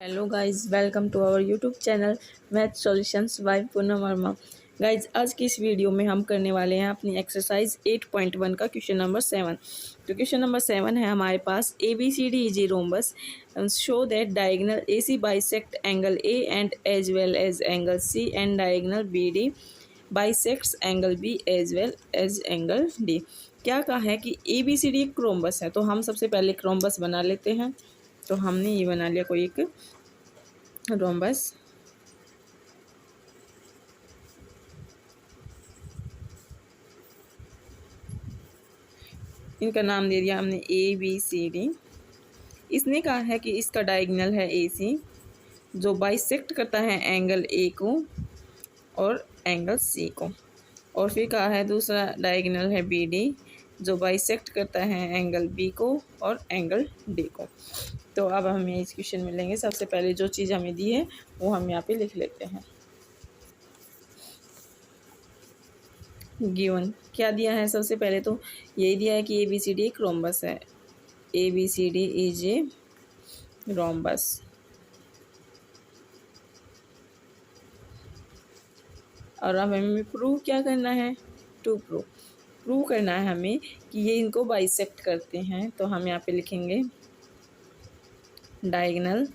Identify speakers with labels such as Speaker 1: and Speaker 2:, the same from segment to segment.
Speaker 1: Hello guys, welcome to our YouTube channel math solutions by Poonam Verma. Guys, आज की इस video में हम करने वाले हैं अपनी एक्सरसाइज 8.1 का क्वेश्चन नंबर 7। तो क्वेश्चन नंबर 7 है हमारे पास A B C D is a rhombus show that diagonal A C bisect angle A and as well as angle C and diagonal B D bisects angle B as well as angle D. क्या कहा है कि A B C D एक rhombus है, तो हम सबसे पहले एक रोम्बस बना लेते हैं। तो हमने ये बना लिया कोई एक रोम्बस। इनका नाम दे दिया हमने ए बी सी डी। इसने कहा है कि इसका डायगोनल है ए सी जो बाइसेक्ट करता है एंगल ए को और एंगल सी को, और फिर कहा है दूसरा डायगोनल है बी डी जो बाइसेक्ट करता है एंगल बी को और एंगल डी को। तो अब हमें इस क्वेश्चन में लेंगे, सबसे पहले जो चीज़ हमें दी है वो हम यहाँ पे लिख लेते हैं। गिवन क्या दिया है, सबसे पहले तो यही दिया है कि ए बी सी डी एक रोम्बस है। A B C D is a rhombus. और अब हमें प्रूव क्या करना है, टू प्रूव करना है हमें कि ये इनको बाइसेक्ट करते हैं। तो हम यहाँ पे लिखेंगे डायगोनल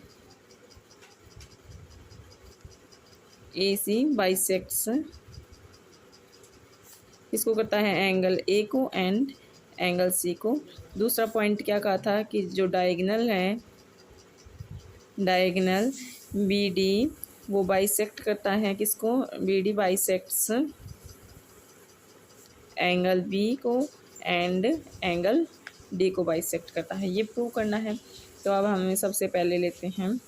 Speaker 1: ए सी बाइसेक्ट्स, इसको करता है एंगल ए को एंड एंगल सी को। दूसरा पॉइंट क्या कहा था कि जो डायगोनल है, डायगोनल बी डी वो बाइसेक्ट करता है किसको, B D bisects angle B को एंड एंगल डी को बाइसेक्ट करता है। ये प्रूव करना है। तो अब हमें सबसे पहले लेते हैं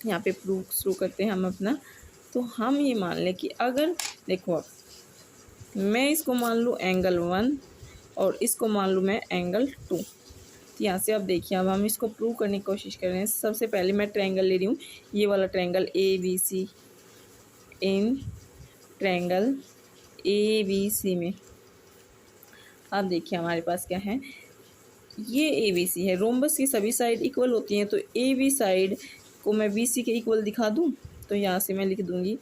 Speaker 1: यहाँ पे प्रूव शुरू करते हैं हम अपना। तो हम ये मान लें कि अगर देखो, अब मैं इसको मान लूँ एंगल 1 और इसको मान लूँ मैं एंगल 2। तो यहाँ से अब देखिए, अब हम इसको प्रूव करने की कोशिश कर रहे हैं। सबसे पहले मैं ट्रायंगल ले रही हूँ, ये वाला triangle A B C. In triangle A B C में अब देखिए हमारे पास क्या है, ये ए बी सी है। रोम्बस की सभी साइड इक्वल होती हैं, तो ए बी साइड को मैं बी सी के इक्वल दिखा दूँ। तो यहाँ से मैं लिख दूँगी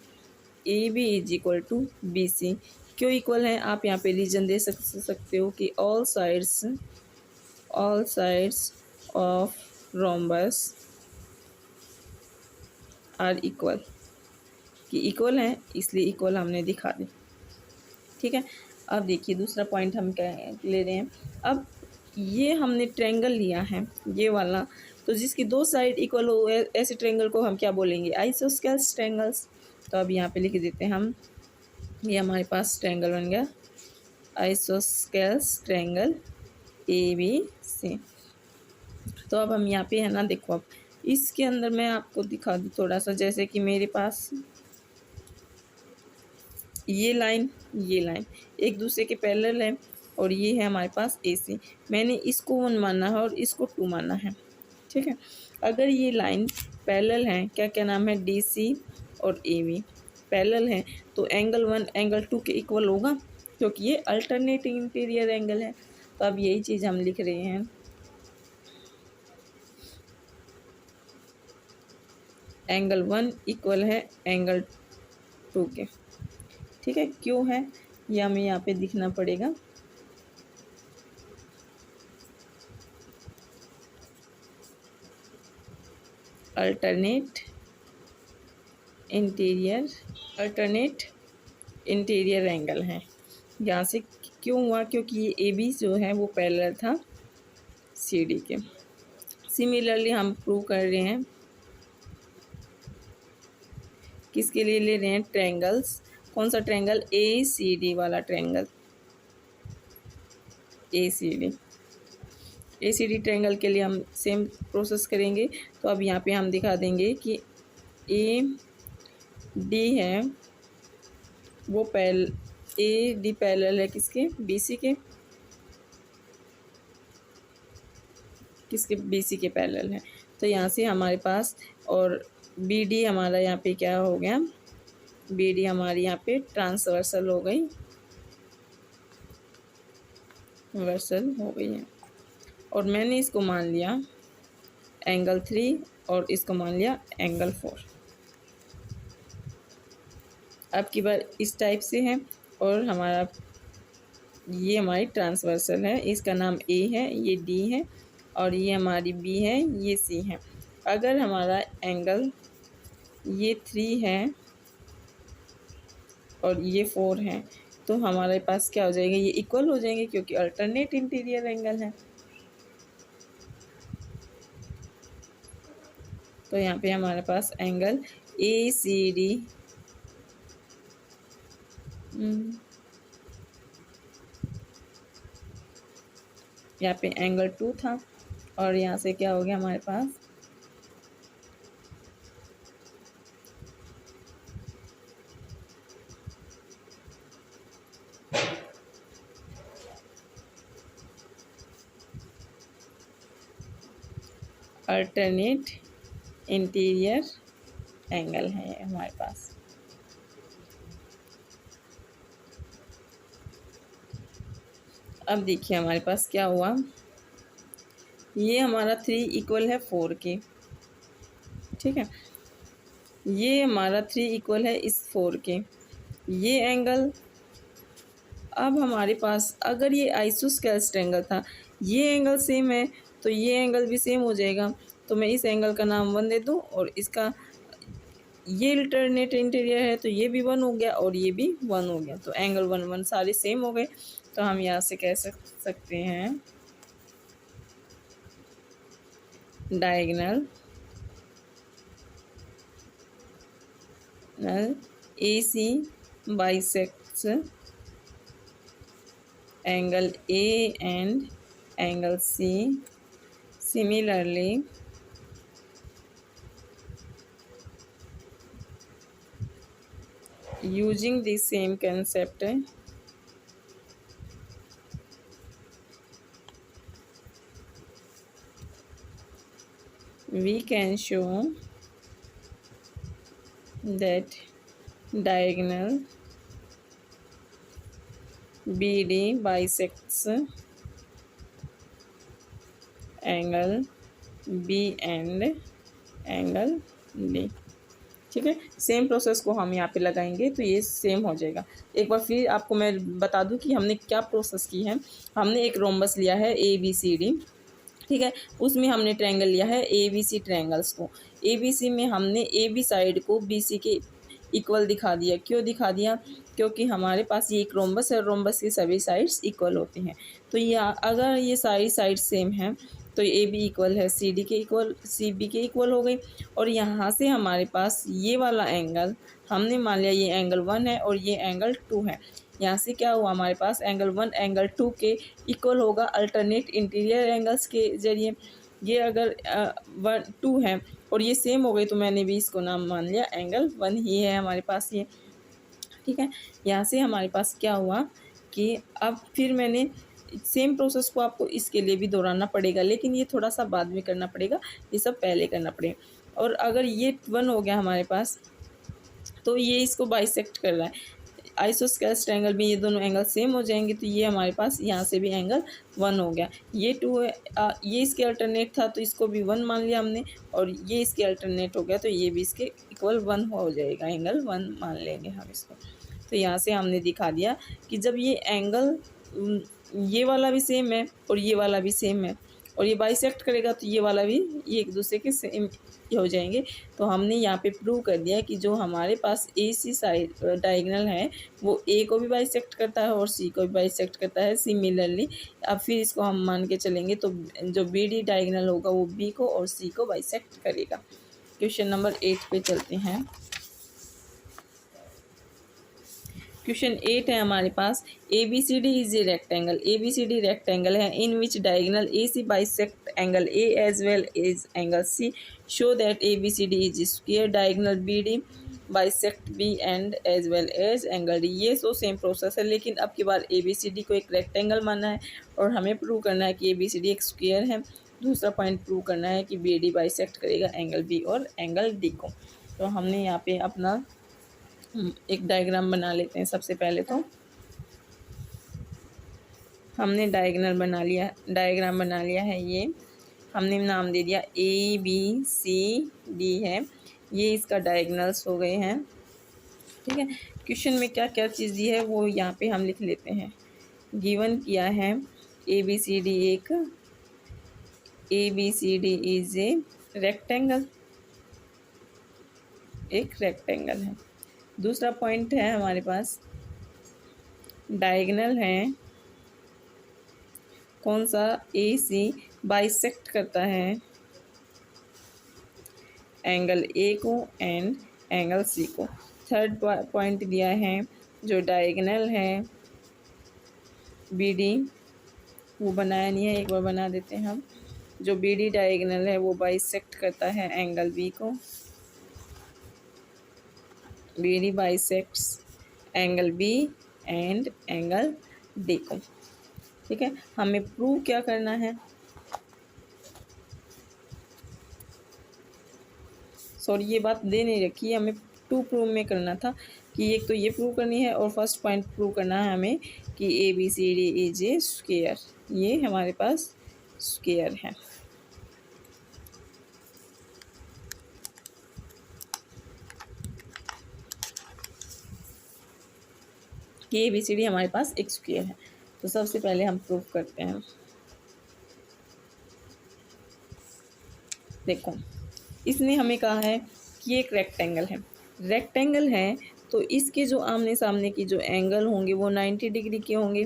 Speaker 1: A B is equal to B C. क्यों इक्वल है, आप यहाँ पे रीजन दे सकते हो कि all sides of rhombus are equal, कि इक्वल है इसलिए इक्वल हमने दिखा दी। ठीक है। अब देखिए दूसरा पॉइंट हम क्या ले रहे हैं। अब ये हमने ट्रायंगल लिया है ये वाला, तो जिसकी दो साइड इक्वल हो ऐसे ट्रायंगल को हम क्या बोलेंगे, आइसोस्केल्स ट्रायंगल्स। तो अब यहाँ पे लिख देते हैं हम, ये हमारे पास ट्रायंगल बन गया आइसोस्केल्स ट्रायंगल ए बी सी। तो अब हम यहाँ पे है ना, देखो अब इसके अंदर मैं आपको दिखा दूँ थोड़ा सा, जैसे कि मेरे पास ये लाइन एक दूसरे के पैरेलल है और ये है हमारे पास ए सी। मैंने इसको 1 माना है और इसको 2 माना है। ठीक है। अगर ये लाइन पैरेलल है, क्या क्या नाम है, डी सी और ए बी पैरेलल है, तो एंगल 1 एंगल 2 के इक्वल होगा, क्योंकि ये अल्टरनेटिंग इंटीरियर एंगल है। तो अब यही चीज़ हम लिख रहे हैं, एंगल 1 इक्वल है एंगल 2 के। ठीक है। क्यों है ये हमें यहाँ पे दिखना पड़ेगा। अल्टरनेट इंटीरियर एंगल है। यहाँ से क्यों हुआ, क्योंकि ये ए बी जो है वो पैरेलल था सी डी के। सिमिलरली हम प्रूव कर रहे हैं, किसके लिए ले रहे हैं, ट्रायंगल्स। कौन सा ट्रायंगल, ए सी डी वाला ट्रायंगल, ए सी डी ट्रायंगल के लिए हम सेम प्रोसेस करेंगे। तो अब यहाँ पे हम दिखा देंगे कि ए डी है वो ए डी पैरेलल है किसके, बी सी के, बी सी के पैरेलल है। तो यहाँ से हमारे पास, और बी डी हमारा यहाँ पे क्या हो गया, बी डी हमारी यहाँ पे ट्रांसवर्सल हो गई, है। और मैंने इसको मान लिया एंगल 3 और इसको मान लिया एंगल 4। अब की बार इस टाइप से है और हमारा ये हमारी ट्रांसवर्सल है, इसका नाम ए है, ये डी है और ये हमारी बी है, ये सी है। अगर हमारा एंगल ये 3 है और ये 4 है तो हमारे पास क्या हो जाएगा, ये इक्वल हो जाएंगे क्योंकि अल्टरनेट इंटीरियर एंगल है। तो यहाँ पे हमारे पास एंगल ए सी डी यहाँ पे एंगल 2 था और यहाँ से क्या हो गया हमारे पास अल्टरनेट इंटीरियर एंगल है हमारे पास। अब देखिए हमारे पास क्या हुआ, ये हमारा 3 इक्वल है 4 के, ठीक है, ये हमारा 3 इक्वल है इस 4 के, ये एंगल। अब हमारे पास अगर ये आइसोस्केलेस्ट एंगल था, ये एंगल सेम है तो ये एंगल भी सेम हो जाएगा। तो मैं इस एंगल का नाम 1 दे दूँ और इसका ये अल्टरनेट इंटीरियर है तो ये भी 1 हो गया और ये भी 1 हो गया। तो एंगल 1 1 सारे सेम हो गए। तो हम यहाँ से कह सकते हैं diagonal AC bisects angle A and angle C. Similarly, using the same concept, we can show that diagonal BD bisects angle B and angle D। ठीक है, सेम प्रोसेस को हम यहाँ पे लगाएंगे तो ये सेम हो जाएगा। एक बार फिर आपको मैं बता दूं कि हमने क्या प्रोसेस की है। हमने एक रोम्बस लिया है ABCD, ठीक है, उसमें हमने ट्रायंगल लिया है ABC ट्रायंगल्स को। ABC में हमने AB साइड को BC के इक्वल दिखा दिया। क्यों दिखा दिया? क्योंकि हमारे पास ये एक रोम्बस है, रोम्बस की सभी साइड्स इक्वल होती हैं। तो ये अगर ये सारी साइड सेम हैं तो ए बी इक्वल है सी डी के इक्वल, सी बी के इक्वल हो गई। और यहाँ से हमारे पास ये वाला एंगल हमने मान लिया ये एंगल 1 है और ये एंगल 2 है। यहाँ से क्या हुआ हमारे पास एंगल 1 एंगल 2 के इक्वल होगा अल्टरनेट इंटीरियर एंगल्स के ज़रिए। ये अगर 2 है और ये सेम हो गई तो मैंने भी इसको नाम मान लिया एंगल 1 ही है हमारे पास ये, ठीक है। यहाँ से हमारे पास क्या हुआ कि अब फिर मैंने सेम प्रोसेस को आपको इसके लिए भी दोहराना पड़ेगा, लेकिन ये थोड़ा सा बाद में करना पड़ेगा, ये सब पहले करना पड़ेगा। और अगर ये 1 हो गया हमारे पास तो ये इसको बाइसेक्ट कर रहा है आइसोस्केलेस्ट एंगल में, ये दोनों एंगल सेम हो जाएंगे तो ये हमारे पास यहाँ से भी एंगल 1 हो गया। ये 2 है, ये इसके अल्टरनेट था तो इसको भी 1 मान लिया हमने, और ये इसके अल्टरनेट हो गया तो ये भी इसके इक्वल 1 हो जाएगा, एंगल 1 मान लेंगे हम इसको। तो यहाँ से हमने दिखा दिया कि जब ये एंगल ये वाला भी सेम है और ये वाला भी सेम है और ये बाइसेक्ट करेगा तो ये वाला भी ये एक दूसरे के सेम हो जाएंगे। तो हमने यहाँ पे प्रूव कर दिया कि जो हमारे पास AC साइड डायगोनल है वो A को भी बाइसेक्ट करता है और C को भी बाइसेक्ट करता है सिमिलरली। अब फिर इसको हम मान के चलेंगे तो जो BD डायगोनल होगा वो B को और C को बाइसेक्ट करेगा। क्वेश्चन नंबर 8 पे चलते हैं। क्वेश्चन 8 है हमारे पास, ABCD is a rectangle. ABCD rectangle है in which diagonal AC bisect angle A as well as angle C। Show that ABCD is square. Diagonal BD bisect B and as well as angle D। ये so same process है, लेकिन अब की बार ABCD को एक rectangle मानना है और हमें प्रूव करना है कि ABCD एक स्क्वायर है। दूसरा पॉइंट प्रूव करना है कि BD बाइसेक्ट करेगा एंगल B और एंगल D को। तो हमने यहाँ पे अपना एक डायग्राम बना लेते हैं। सबसे पहले तो हमने डायग्राम बना लिया है ये। हमने नाम दे दिया ABCD है, ये इसका डायगोनल्स हो गए हैं। ठीक है, क्वेश्चन में क्या क्या चीज़ दी है वो यहाँ पे हम लिख लेते हैं। गिवन किया है ABCD इज ए रेक्टेंगल, एक रेक्टेंगल है। दूसरा पॉइंट है हमारे पास डायगोनल है, कौन सा, AC बाइसेक्ट करता है एंगल A को एंड एंगल C को। थर्ड पॉइंट दिया है जो डायगोनल है BD, वो बनाया नहीं है, एक बार बना देते हैं हम। जो BD डायगोनल है वो बाइसेक्ट करता है एंगल B को, BD bisects angle B and angle D को। ठीक है, हमें प्रूव क्या करना है, सॉरी ये बात दे नहीं रखी है, हमें टू प्रूव में करना था कि एक तो ये प्रूव करनी है और फर्स्ट पॉइंट प्रूव करना है हमें कि ABCD इज ए स्क्वायर, ये हमारे पास स्क्वायर है। कि ABCD हमारे पास एक स्क्वायर है। तो सबसे पहले हम प्रूव करते हैं। देखो, इसने हमें कहा है कि एक रेक्टेंगल है, रेक्टेंगल है तो इसके जो आमने सामने की जो एंगल होंगे वो 90 डिग्री के होंगे।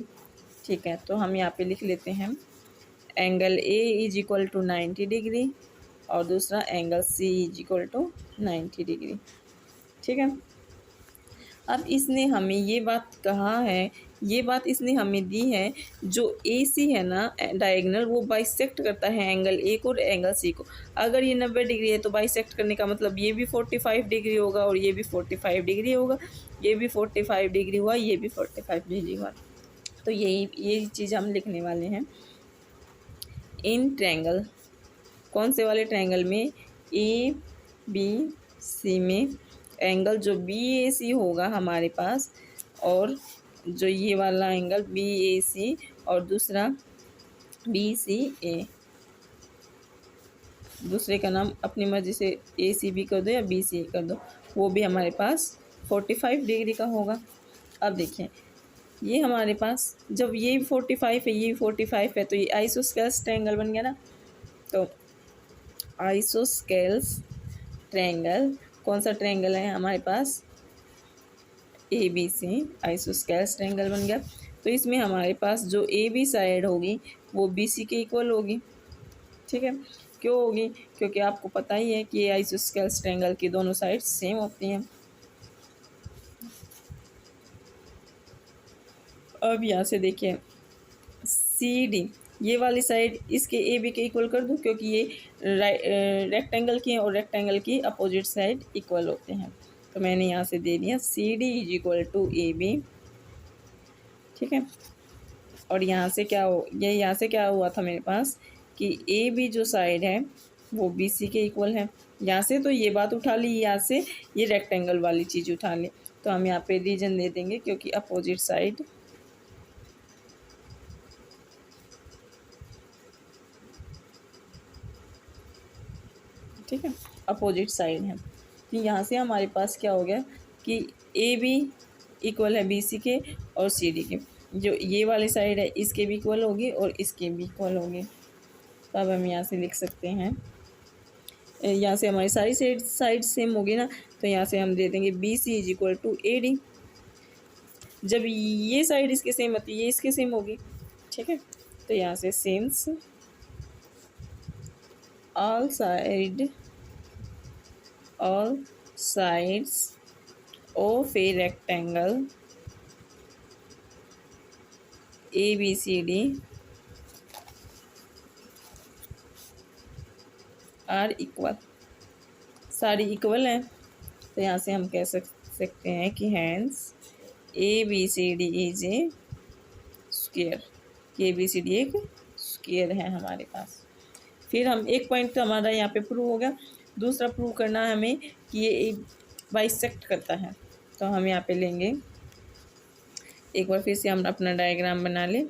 Speaker 1: ठीक है, तो हम यहाँ पे लिख लेते हैं angle A is equal to 90 degree और दूसरा angle C is equal to 90 degree. ठीक है, अब इसने हमें ये बात कहा है, ये बात इसने हमें दी है जो AC है ना डायगोनल, वो बाइसेक्ट करता है एंगल A को और एंगल C को। अगर ये 90 डिग्री है तो बाइसेक्ट करने का मतलब ये भी 45 डिग्री होगा और ये भी 45 डिग्री होगा, ये भी 45 डिग्री हुआ, ये भी 45 डिग्री हुआ। तो यही चीज़ हम लिखने वाले हैं। इन ट्रायंगल, कौन से वाले ट्रायंगल में, ABC में एंगल जो BAC होगा हमारे पास, और जो ये वाला एंगल BAC और दूसरा BCA, दूसरे का नाम अपनी मर्ज़ी से ACB कर दो या BCA कर दो, वो भी हमारे पास 45 डिग्री का होगा। अब देखिए, ये हमारे पास जब ये 45 है, ये 45 है, तो ये आइसोस्केल्स ट्रायंगल बन गया ना। तो आइसोस्केल्स ट्रायंगल, कौन सा ट्रायंगल है हमारे पास, ABC आइसोस्केल्स ट्रायंगल बन गया। तो इसमें हमारे पास जो AB साइड होगी वो BC के इक्वल होगी। ठीक है, क्यों होगी, क्योंकि आपको पता ही है कि आइसोस्केल्स ट्रायंगल की दोनों साइड सेम होती हैं। अब यहाँ से देखिए CD, ये वाली साइड इसके AB के इक्वल कर दूँ, क्योंकि ये रेक्टेंगल की और रेक्टेंगल की अपोजिट साइड इक्वल होते हैं। तो मैंने यहाँ से दे दिया CD is equal to AB। ठीक है, और यहाँ से क्या हो, ये यहाँ से क्या हुआ था मेरे पास कि AB जो साइड है वो BC के इक्वल है। यहाँ से तो ये बात उठा ली, यहाँ से ये रेक्टेंगल वाली चीज़ उठा ली, तो हम यहाँ पे रीजन दे देंगे क्योंकि अपोजिट साइड, ठीक है, अपोजिट साइड है। तो यहाँ से हमारे पास क्या हो गया कि AB इक्वल है BC के और CD के, जो ये वाली साइड है इसके भी इक्वल होगी और इसके भी इक्वल होगी। तो अब हम यहाँ से लिख सकते हैं, यहाँ से हमारी सारी साइड सेम होगी ना, तो यहाँ से हम दे देंगे BC is equal to AD। जब ये साइड इसके सेम होती है, ये इसके सेम होगी। ठीक है, तो यहाँ से since all sides of a rectangle ABCD are equal, सारी इक्वल हैं। तो यहाँ से हम कह सकते हैं कि hence ABCD is a square, कि ABCD एक स्क्वायर है हमारे पास। फिर हम एक पॉइंट तो हमारा यहाँ पे प्रूव हो गया, दूसरा प्रूव करना है हमें कि ये बाइसेक्ट करता है। तो हम यहाँ पे लेंगे, एक बार फिर से हम अपना डायग्राम बना लें।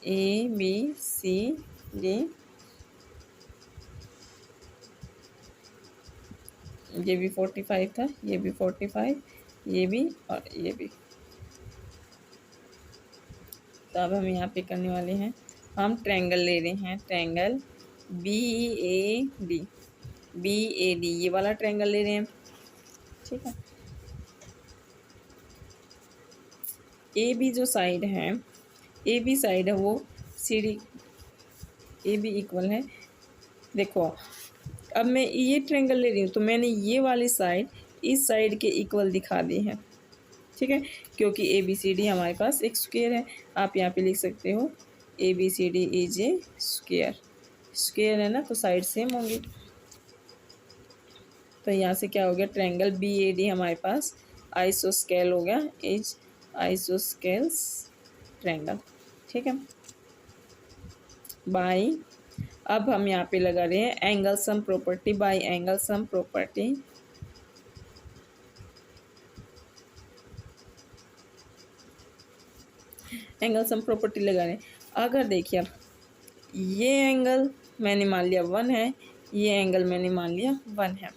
Speaker 1: ABCD, ये भी 45 था, ये भी 45, ये भी और ये भी। तो अब हम यहाँ पे करने वाले हैं, हम ट्रायंगल ले रहे हैं, ट्रायंगल BAD, BAD ये वाला ट्रायंगल ले रहे हैं, ठीक है। AB जो साइड है, AB साइड है वो CD, AB इक्वल है, देखो अब मैं ये ट्रायंगल ले रही हूँ तो मैंने ये वाली साइड इस साइड के इक्वल दिखा दी है, ठीक है, क्योंकि ABCD हमारे पास एक स्क्वायर है। आप यहाँ पे लिख सकते हो ABCD is a square, square है ना तो साइड सेम होंगी। तो यहाँ से क्या हो गया, ट्रायंगल BAD हमारे पास आइसोस्केल हो गया, इज आइसोस्केल्स ट्रायंगल, ठीक है। बाय, अब हम यहाँ पे लगा रहे हैं angle sum property, bye angle sum property, angle sum property लगा रहे हैं। अगर देखिए अब ये एंगल मैंने मान लिया 1 है, ये एंगल मैंने मान लिया 1 है,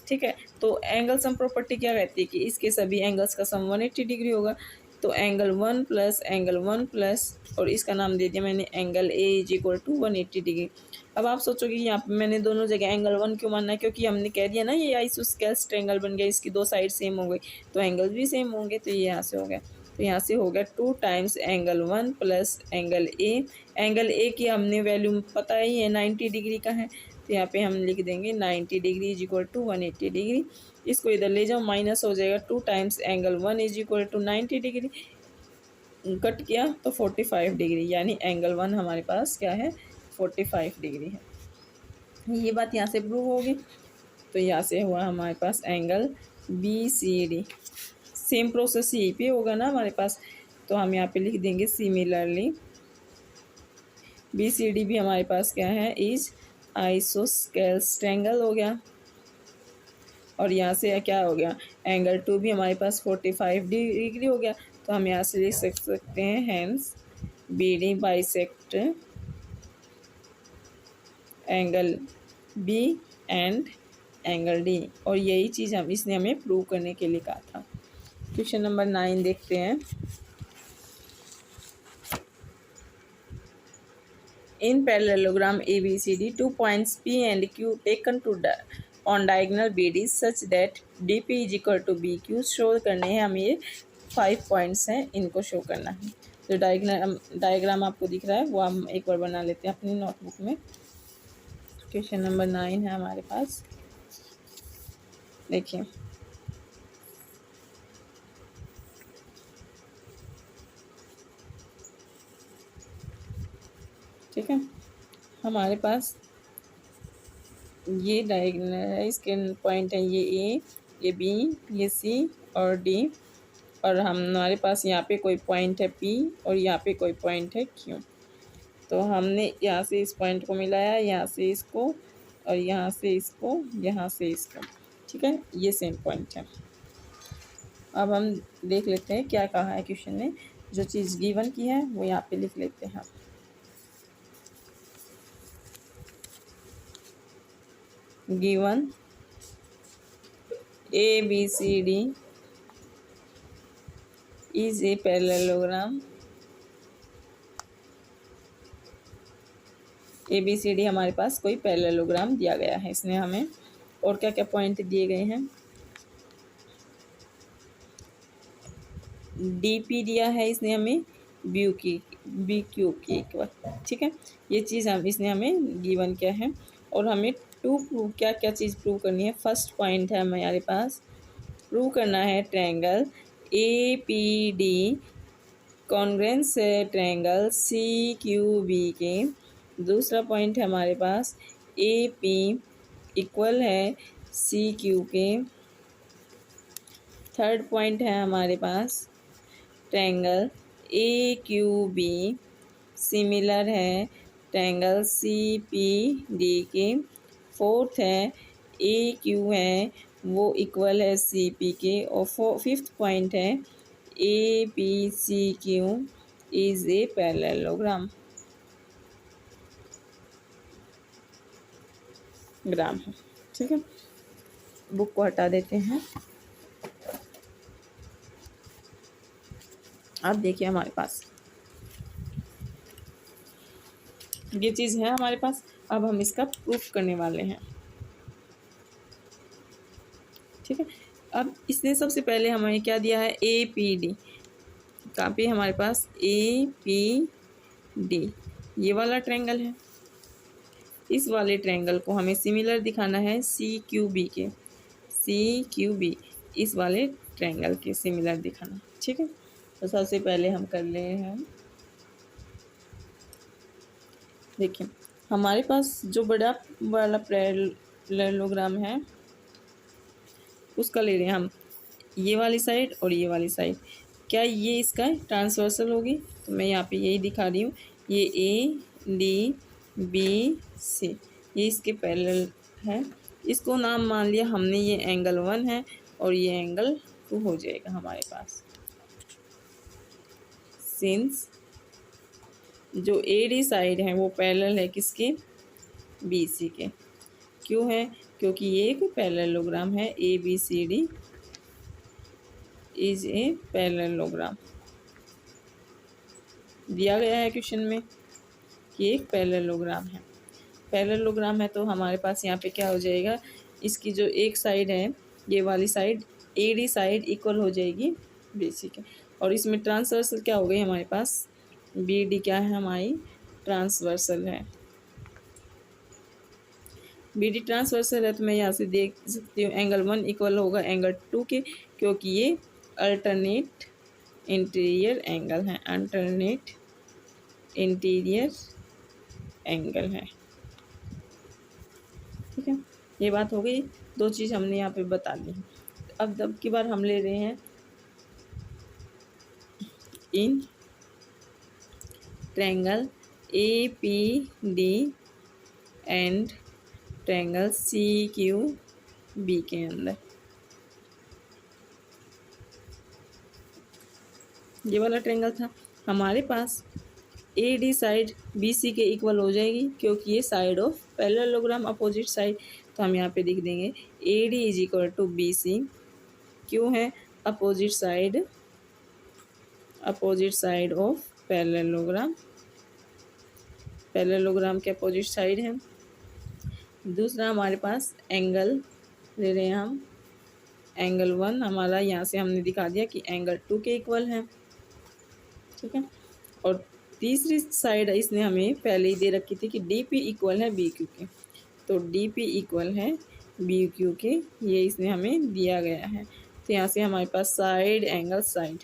Speaker 1: ठीक है। तो एंगल सम प्रॉपर्टी क्या कहती है कि इसके सभी एंगल्स का सम 180 डिग्री होगा। तो एंगल 1 प्लस एंगल 1 प्लस, और इसका नाम दे दिया मैंने angle A is equal to 180 degree. अब आप सोचोगे यहाँ पे मैंने दोनों जगह एंगल 1 क्यों मानना है, क्योंकि हमने कह दिया ना ये आइसोस्केल्स ट्रायंगल बन गया, इसकी दो साइड सेम हो गई तो एंगल्स भी सेम होंगे। तो ये यहाँ से हो गया, तो यहाँ से हो गया 2 times angle 1 plus angle A। Angle A की हमने वैल्यू पता ही है 90 डिग्री का है, तो यहाँ पे हम लिख देंगे 90 degree is equal to 180 degree. इसको इधर ले जाओ, माइनस हो जाएगा, 2 times angle 1 is equal to 90 degree, cut किया तो 45 डिग्री, यानी एंगल 1 हमारे पास क्या है 45 डिग्री है। ये बात यहाँ से प्रूव होगी। तो यहाँ से हुआ हमारे पास एंगल BCD, सेम प्रोसेस यहीं पे होगा ना हमारे पास, तो हम यहाँ पे लिख देंगे सिमिलरली BCD भी हमारे पास क्या है इज आइसोस्केल्स ट्रायंगल हो गया। और यहाँ से क्या हो गया, एंगल 2 भी हमारे पास 45 डिग्री हो गया। तो हम यहाँ से लिख सकते हैं hence BD bisect angle B and angle D। और यही चीज़ इसने हमें प्रूव करने के लिए कहा था। क्वेश्चन नंबर 9 देखते हैं। In parallelogram ABCD, 2 points P and Q taken on diagonal BD such that DP is equal to BQ show करने हैं हमें, ये 5 पॉइंट्स हैं, इनको शो करना है। जो डायग्राम आपको दिख रहा है वो हम एक बार बना लेते हैं अपनी नोटबुक में। क्वेश्चन नंबर 9 है हमारे पास, देखिए ठीक है। हमारे पास ये डायगोनल है, इसके पॉइंट है ये A, ये B, ये C और D, और हमारे पास यहाँ पे कोई पॉइंट है P और यहाँ पे कोई पॉइंट है Q। तो हमने यहाँ से इस पॉइंट को मिलाया, यहाँ से इसको और यहाँ से इसको, यहाँ से इसको, ठीक है, ये सेम पॉइंट है। अब हम देख लेते हैं क्या कहा है क्वेश्चन ने, जो चीज़ गिवन की है वो यहाँ पे लिख लेते हैं। Given ABCD is a parallelogram, ABCD हमारे पास कोई पैरेललोग्राम दिया गया है इसने हमें, और क्या क्या पॉइंट दिए गए हैं, DP दिया है इसने हमें, BQ की एक बार, ठीक है। ये चीज़ हम इसने हमें गिवन क्या है, और हमें क्या क्या चीज़ प्रूव करनी है। फर्स्ट पॉइंट है हमारे पास, प्रूव करना है ट्रायंगल APD कॉन्ग्रुएंस है ट्रायंगल CQB के। दूसरा पॉइंट है हमारे पास AP इक्वल है CQ के। थर्ड पॉइंट है हमारे पास ट्रायंगल AQB सिमिलर है ट्रायंगल CPD के। फोर्थ है AQ है वो इक्वल है CP के। और फिफ्थ पॉइंट है ABCQ इज ए पैरेललोग्राम। ग्राम है। ठीक है, बुक को हटा देते हैं। अब देखिए हमारे पास ये चीज़ है हमारे पास। अब हम इसका प्रूफ करने वाले हैं। ठीक है, अब इसने सबसे पहले हमें क्या दिया है, ए पी डी। कहाँ पे हमारे पास ए पी डी, ये वाला ट्रायंगल है। इस वाले ट्रायंगल को हमें सिमिलर दिखाना है सी क्यू बी के, सी क्यू बी इस वाले ट्रायंगल के सिमिलर दिखाना। ठीक है, तो सबसे पहले हम कर ले हैं, देखिए हमारे पास जो बड़ा वाला पैरेललोग्राम है उसका ले रहे हैं हम ये वाली साइड और ये वाली साइड। क्या ये इसका ट्रांसवर्सल होगी? तो मैं यहाँ पे यही दिखा रही हूँ, ये ए डी बी सी ये इसके पैरेलल है। इसको नाम मान लिया हमने, ये एंगल 1 है और ये एंगल 2 हो जाएगा हमारे पास। सिंस जो ए डी साइड है वो पैरेलल है किसके, बी सी के। क्यों है? क्योंकि ये एक पैरेललोग्राम है, A B C D is a parallelogram. दिया गया है क्वेश्चन में कि एक पैरेललोग्राम है। पैरेललोग्राम है तो हमारे पास यहाँ पे क्या हो जाएगा, इसकी जो एक साइड है ये वाली साइड ए डी साइड इक्वल हो जाएगी बी सी के। और इसमें ट्रांसवर्सल क्या हो गई हमारे पास, बी डी क्या है हमारी ट्रांसवर्सल है। बी डी ट्रांसवर्सल है तो मैं यहाँ से देख सकती हूँ एंगल 1 इक्वल होगा एंगल 2 के, क्योंकि ये अल्टरनेट इंटीरियर एंगल है, अल्टरनेट इंटीरियर एंगल है। ठीक है, ये बात हो गई। दो चीज़ हमने यहाँ पे बता दी। अब की बार हम ले रहे हैं in triangle A P D and triangle C Q B के अंदर। ये वाला ट्रायंगल था हमारे पास, A D side B C के इक्वल हो जाएगी क्योंकि ये side of parallelogram opposite side. तो हम यहाँ पे लिख देंगे A D is equal to B C. क्यों है? Opposite side of parallelogram, parallelogram के अपोजिट साइड है। दूसरा हमारे पास एंगल ले रहे हैं हम, एंगल 1 हमारा यहाँ से हमने दिखा दिया कि एंगल 2 के इक्वल है। ठीक है, और तीसरी साइड इसने हमें पहले ही दे रखी थी कि डी पी इक्वल है बी क्यू के, तो डी पी इक्वल है बी क्यू के, ये इसने हमें दिया गया है। तो यहाँ से हमारे पास side angle side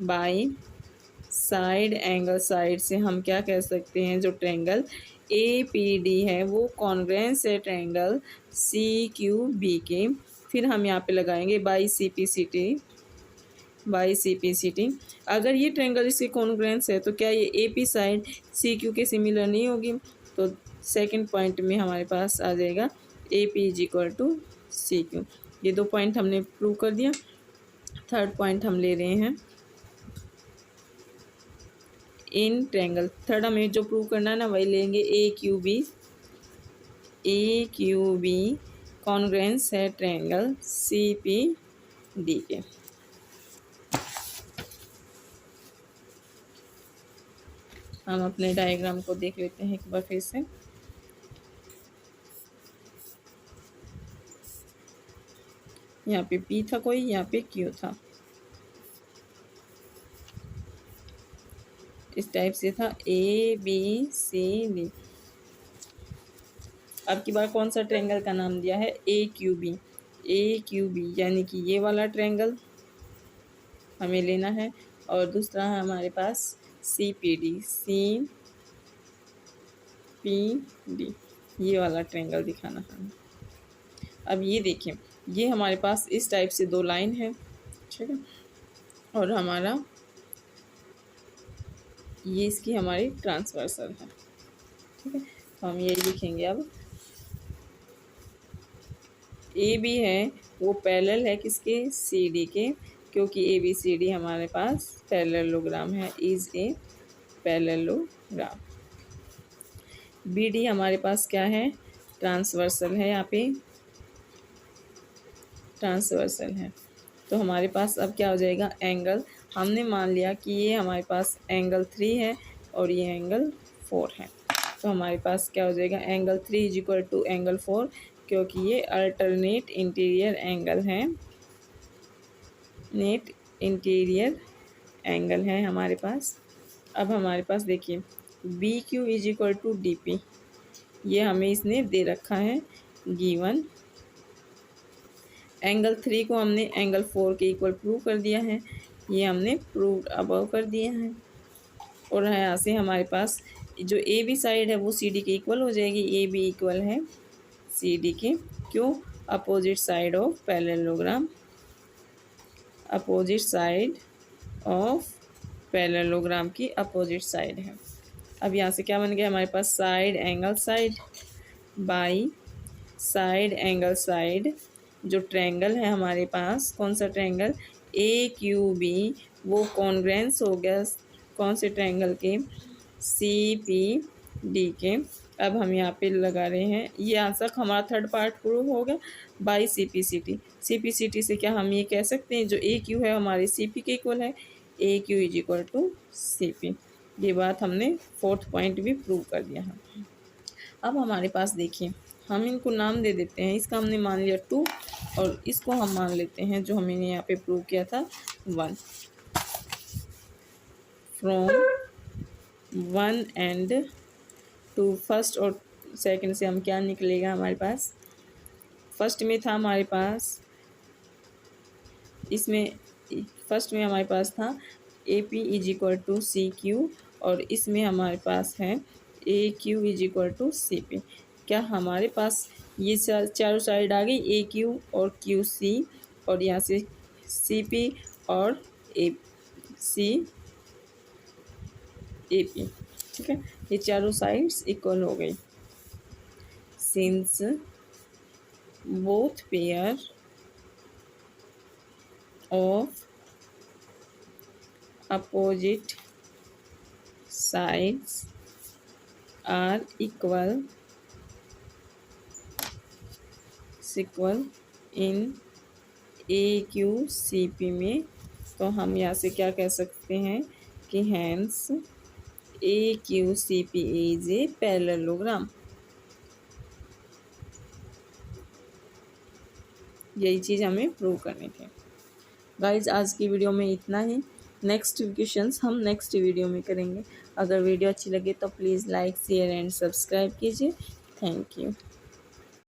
Speaker 1: by side angle side से हम क्या कह सकते हैं, जो ट्रायंगल ए पी डी है वो कॉन्ग्रुएंस है ट्रायंगल सी क्यू बी के। फिर हम यहाँ पे लगाएंगे by C P C T, by C P C T. अगर ये ट्रायंगल इसके कॉन्ग्रुएंस है तो क्या ये A P side C Q के सिमिलर नहीं होगी? तो सेकंड पॉइंट में हमारे पास आ जाएगा A P is equal to C Q. ये दो पॉइंट हमने प्रूव कर दिया। थर्ड पॉइंट हम ले रहे हैं इन ट्रायंगल, थर्ड हमें जो प्रूव करना है ना वही लेंगे, ए क्यू बी कॉन्ग्रुएंस है ट्रायंगल सी पी डी के। हम अपने डायग्राम को देख लेते हैं एक बार फिर से। यहाँ पे P था कोई, यहाँ पे Q था, इस टाइप से था A B C D। अब की बार कौन सा ट्रायंगल का नाम दिया है, ए क्यू बी, यानी कि ये वाला ट्रायंगल हमें लेना है। और दूसरा है हमारे पास सी पी डी, ये वाला ट्रायंगल दिखाना है। अब ये देखिए, ये हमारे पास इस टाइप से दो लाइन है। ठीक है, और हमारा ये इसकी हमारी ट्रांसवर्सल है। ठीक है, तो हम यही लिखेंगे। अब ए बी है वो पैरेलल है किसके, सी डी के, क्योंकि ए बी सी डी हमारे पास पैरेललोग्राम है, is a parallelogram. B D हमारे पास क्या है, ट्रांसवर्सल है, यहाँ पे ट्रांसवर्सल है। तो हमारे पास अब क्या हो जाएगा, एंगल, हमने मान लिया कि ये हमारे पास एंगल 3 है और ये एंगल 4 है। तो हमारे पास क्या हो जाएगा, angle 3 is equal to angle 4, क्योंकि ये अल्टरनेट इंटीरियर एंगल है, नेट इंटीरियर एंगल है हमारे पास। अब हमारे पास देखिए B Q is equal to D P, ये हमें इसने दे रखा है गिवन। एंगल 3 को हमने एंगल 4 के इक्वल प्रूव कर दिया है, ये हमने प्रूव अबव कर दिया है। और यहाँ से हमारे पास जो ए बी साइड है वो सी डी के इक्वल हो जाएगी, ए बी इक्वल है सी डी के। क्यों, opposite side of parallelogram, opposite side of parallelogram की अपोजिट साइड है। अब यहाँ से क्या बन गया हमारे पास, side angle side by side angle side. जो ट्रायंगल है हमारे पास, कौन सा ट्रायंगल, ए क्यू बी, वो कॉन्ग्रेंस हो गया कौन से ट्रायंगल के, सी पी डी के। अब हम यहाँ पे लगा रहे हैं, ये आंसर हमारा थर्ड पार्ट प्रूव हो गया by C P C T. C P C T से क्या हम ये कह सकते हैं, जो ए क्यू है हमारे सी पी के इक्वल है, A Q is equal to C P. ये बात हमने फोर्थ पॉइंट भी प्रूव कर दिया है। अब हमारे पास देखिए, हम इनको नाम दे देते हैं, इसका हमने मान लिया 2 और इसको हम मान लेते हैं जो हमने यहाँ पे प्रूव किया था 1। फ्रॉम 1 एंड 2, फर्स्ट और सेकंड से हम क्या निकलेगा हमारे पास, फर्स्ट में था हमारे पास, इसमें फर्स्ट में हमारे पास था A P is equal to C Q, और इसमें हमारे पास है A Q is equal to C P. क्या हमारे पास ये चारों साइड आ गई, ए क्यू और क्यू सी, और यहाँ से सी पी और ए सी ए पी, ठीक है, ये चारों साइड्स इक्वल हो गई। Since both pair of opposite sides are equal in A Q C P में, तो हम यहाँ से क्या कह सकते हैं कि hence A Q C P is a parallelogram. यही चीज़ हमें प्रूव करनी थी। गाइज आज की वीडियो में इतना ही, नेक्स्ट क्वेश्चंस हम नेक्स्ट वीडियो में करेंगे। अगर वीडियो अच्छी लगे तो please like share and subscribe कीजिए। Thank you.